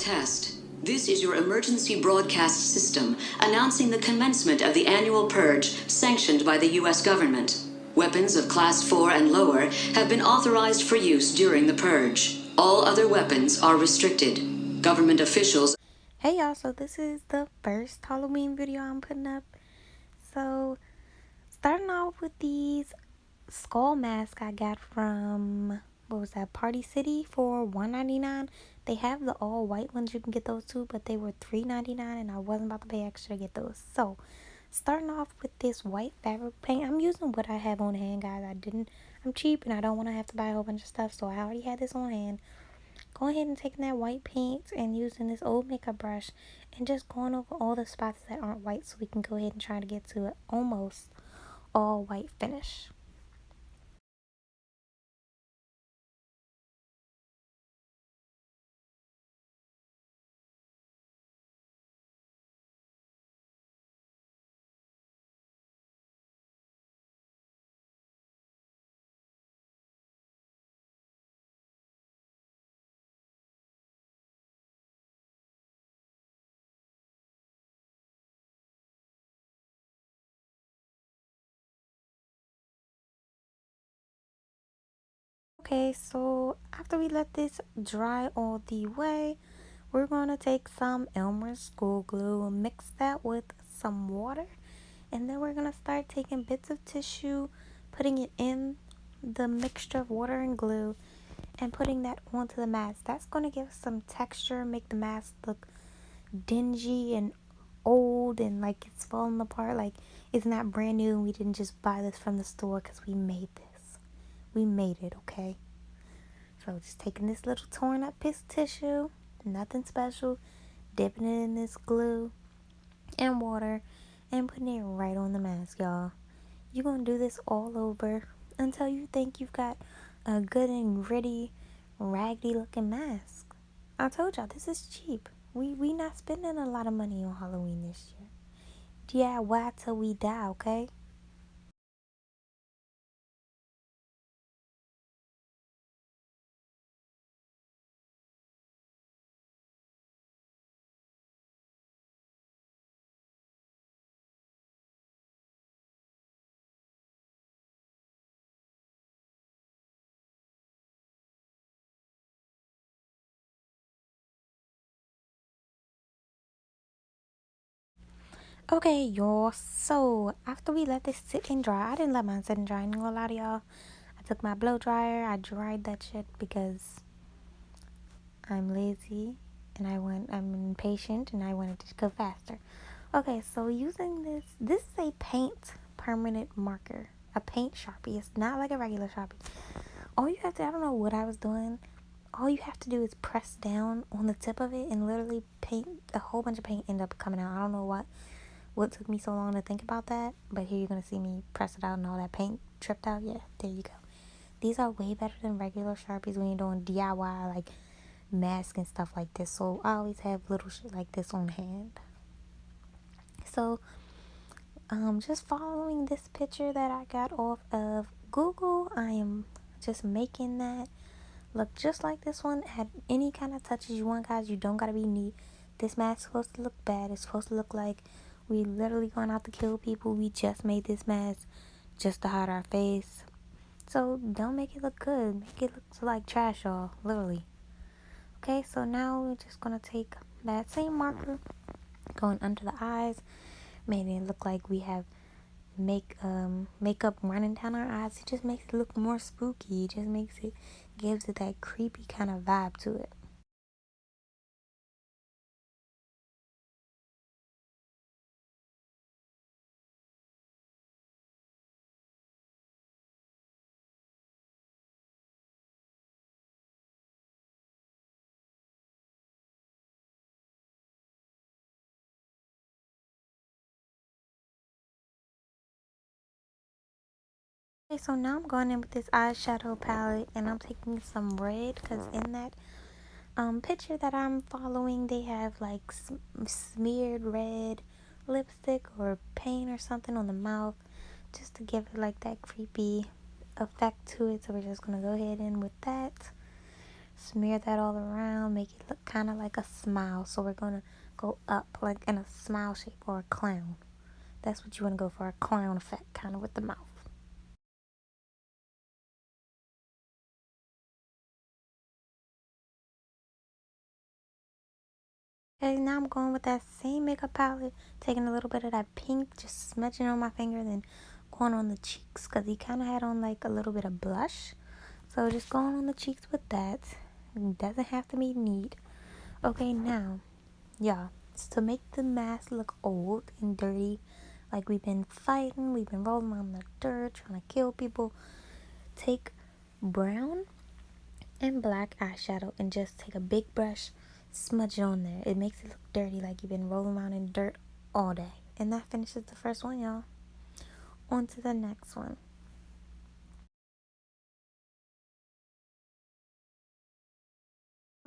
test. This is your emergency broadcast system announcing the commencement of the annual purge sanctioned by the U.S. government. Weapons of Class 4 and lower have been authorized for use during the purge. All other weapons are restricted. Government officials... Hey y'all, so this is the first Halloween video I'm putting up. So, starting off with these skull masks I got from, what was that, Party City for $1.99. They have the all white ones, you can get those too, but they were $3.99 and I wasn't about to pay extra to get those. So, starting off with this white fabric paint, I'm using what I have on hand, guys. I'm cheap and I don't want to have to buy a whole bunch of stuff, so I already had this on hand. Go ahead and taking that white paint and using this old makeup brush and just going over all the spots that aren't white so we can go ahead and try to get to an almost all white finish. Okay, so after we let this dry all the way, we're going to take some Elmer's school glue and mix that with some water. And then we're going to start taking bits of tissue, putting it in the mixture of water and glue, and putting that onto the mask. That's going to give us some texture, make the mask look dingy and old and like it's falling apart. Like it's not brand new and we didn't just buy this from the store because we made this. We made it, okay? So just taking this little torn up piece of tissue, nothing special, dipping it in this glue and water and putting it right on the mask, y'all. You're going to do this all over until you think you've got a good and gritty, raggedy looking mask. I told y'all, this is cheap. We not spending a lot of money on Halloween this year. DIY till we die, okay? Okay, y'all, so after we let this sit and dry, I didn't let mine sit and dry, I ain't gonna lie to y'all. I took my blow dryer, I dried that shit because I'm lazy and I'm impatient and I wanted to go faster. Okay, so using this is a paint permanent marker, a paint Sharpie. It's not like a regular Sharpie. All you have to, I don't know what I was doing. All you have to do is press down on the tip of it and literally paint, a whole bunch of paint end up coming out. I don't know what took me so long to think about that, but here you're going to see me press it out and all that paint tripped out. Yeah, there you go. These are way better than regular Sharpies when you're doing DIY, like mask and stuff like this. So I always have little shit like this on hand. So just following this picture that I got off of Google, I am just making that look just like this one. Add any kind of touches you want, guys. You don't gotta be neat. This mask is supposed to look bad. It's supposed to look like we literally going out to kill people. We just made this mask just to hide our face. So don't make it look good. Make it look like trash, y'all. Literally. Okay, so now we're just gonna take that same marker, going under the eyes, making it look like we have makeup running down our eyes. It just makes it look more spooky. It just gives it that creepy kind of vibe to it. Okay, so now I'm going in with this eyeshadow palette and I'm taking some red because in that picture that I'm following, they have like smeared red lipstick or paint or something on the mouth just to give it like that creepy effect to it. So we're just gonna go ahead in with that. Smear that all around, make it look kind of like a smile. So we're going to go up like in a smile shape or a clown. That's what you want to go for, a clown effect, kind of with the mouth. Okay, now I'm going with that same makeup palette, taking a little bit of that pink, just smudging on my finger, then going on the cheeks, because he kind of had on like a little bit of blush. So just going on the cheeks with that. It doesn't have to be neat. Okay, now, yeah, to make the mask look old and dirty, like we've been fighting, we've been rolling around the dirt, trying to kill people, take brown and black eyeshadow and just take a big brush, smudge it on there. It makes it look dirty, like you've been rolling around in dirt all day. And that finishes the first one, y'all. On to the next one.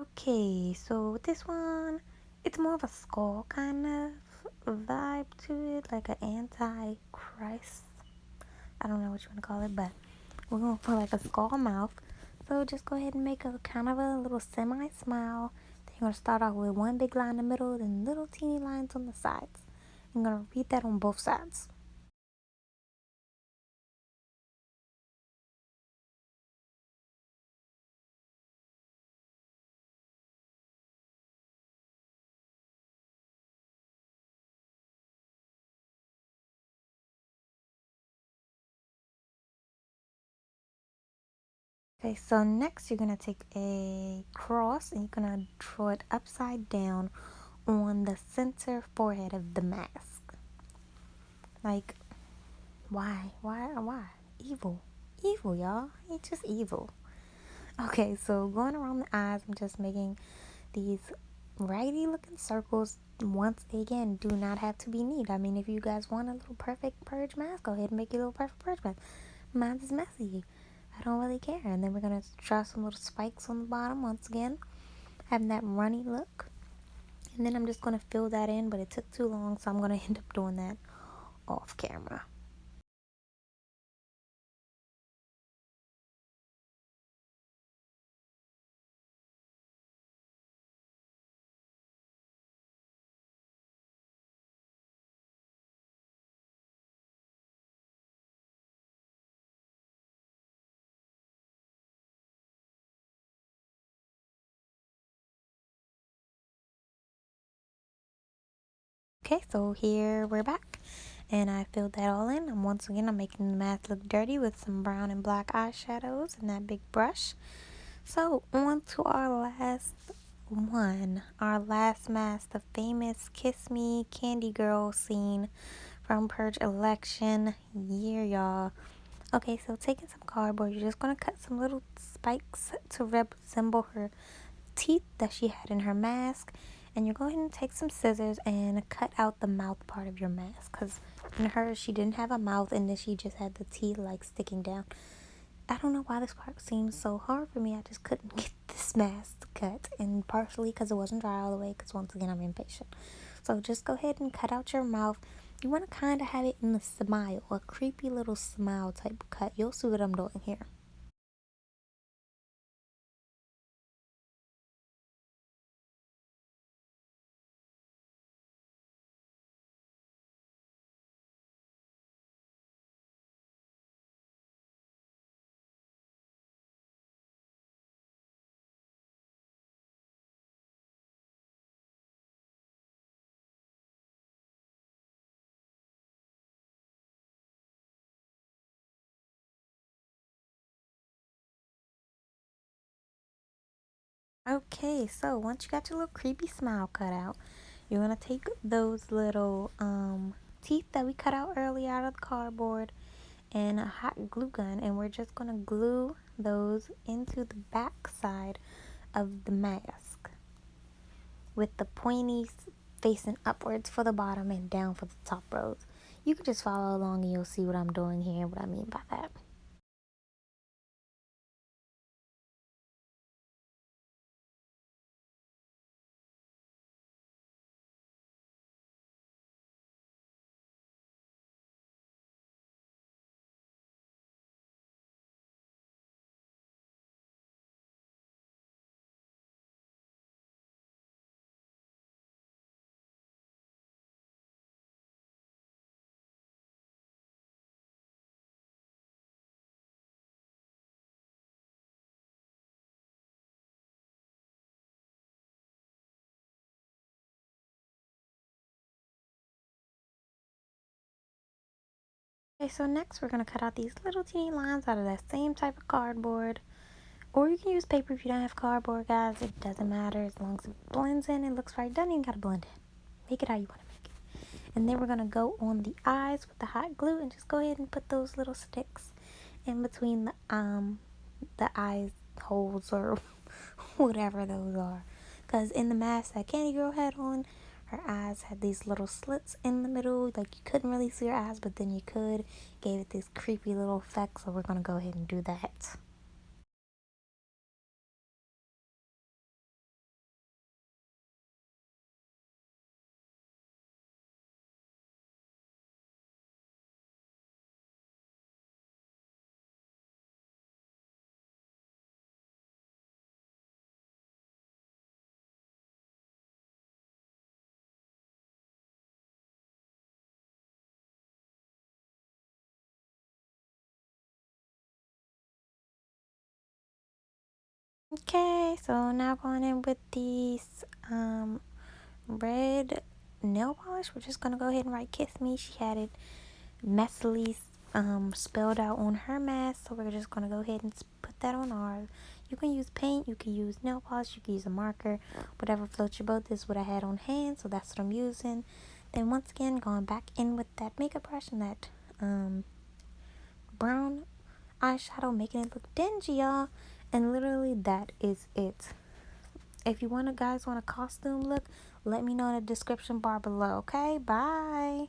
Okay, so with this one, it's more of a skull kind of vibe to it, like an anti-Christ. I don't know what you want to call it, but we're going for like a skull mouth. So just go ahead and make a kind of a little semi-smile. Then you're going to start off with one big line in the middle, then little teeny lines on the sides. I'm going to repeat that on both sides. Okay, so next you're going to take a cross and you're going to draw it upside down on the center forehead of the mask. Like, why? Why? Evil. Evil, y'all. It's just evil. Okay, so going around the eyes, I'm just making these righty looking circles. Once again, do not have to be neat. I mean, if you guys want a little perfect purge mask, go ahead and make your little perfect purge mask. Mine's is messy. I don't really care. And then we're going to draw some little spikes on the bottom once again, having that runny look. And then I'm just going to fill that in, but it took too long, so I'm going to end up doing that off camera. Okay, so here we're back, and I filled that all in. And once again, I'm making the mask look dirty with some brown and black eyeshadows and that big brush. So on to our last one, our last mask, the famous Kiss Me Candy Girl scene from Purge election year, y'all. Okay, so taking some cardboard, you're just gonna cut some little spikes to resemble her teeth that she had in her mask, and you're going to take some scissors and cut out the mouth part of your mask, because in hers she didn't have a mouth and then she just had the teeth like sticking down. I don't know why this part seems so hard for me. I just couldn't get this mask cut, and partially because it wasn't dry all the way, because once again I'm impatient. So just go ahead and cut out your mouth. You want to kind of have it in a smile, a creepy little smile type cut. You'll see what I'm doing here. Okay, so once you got your little creepy smile cut out, you're gonna take those little teeth that we cut out earlier out of the cardboard and a hot glue gun, and we're just gonna glue those into the back side of the mask with the pointies facing upwards for the bottom and down for the top rows. You can just follow along and you'll see what I'm doing here, what I mean by that. Okay, so next we're going to cut out these little teeny lines out of that same type of cardboard. Or you can use paper if you don't have cardboard, guys. It doesn't matter as long as it blends in and looks right. Doesn't even got to blend in. Make it how you want to make it. And then we're going to go on the eyes with the hot glue and just go ahead and put those little sticks in between the eyes holes or whatever those are. Because in the mask that Candy Girl had on, her eyes had these little slits in the middle. Like you couldn't really see her eyes, but then you could. Gave it this creepy little effect. So we're going to go ahead and do that. Okay, so now going in with these red nail polish. We're just gonna go ahead and write "Kiss Me." She had it messily spelled out on her mask, so we're just gonna go ahead and put that on ours. You can use paint, you can use nail polish, you can use a marker, whatever floats your boat. This is what I had on hand, so that's what I'm using. Then once again, going back in with that makeup brush and that brown eyeshadow, making it look dingy, y'all. And literally that is it. If you guys want a costume look, let me know in the description bar below. Okay, bye.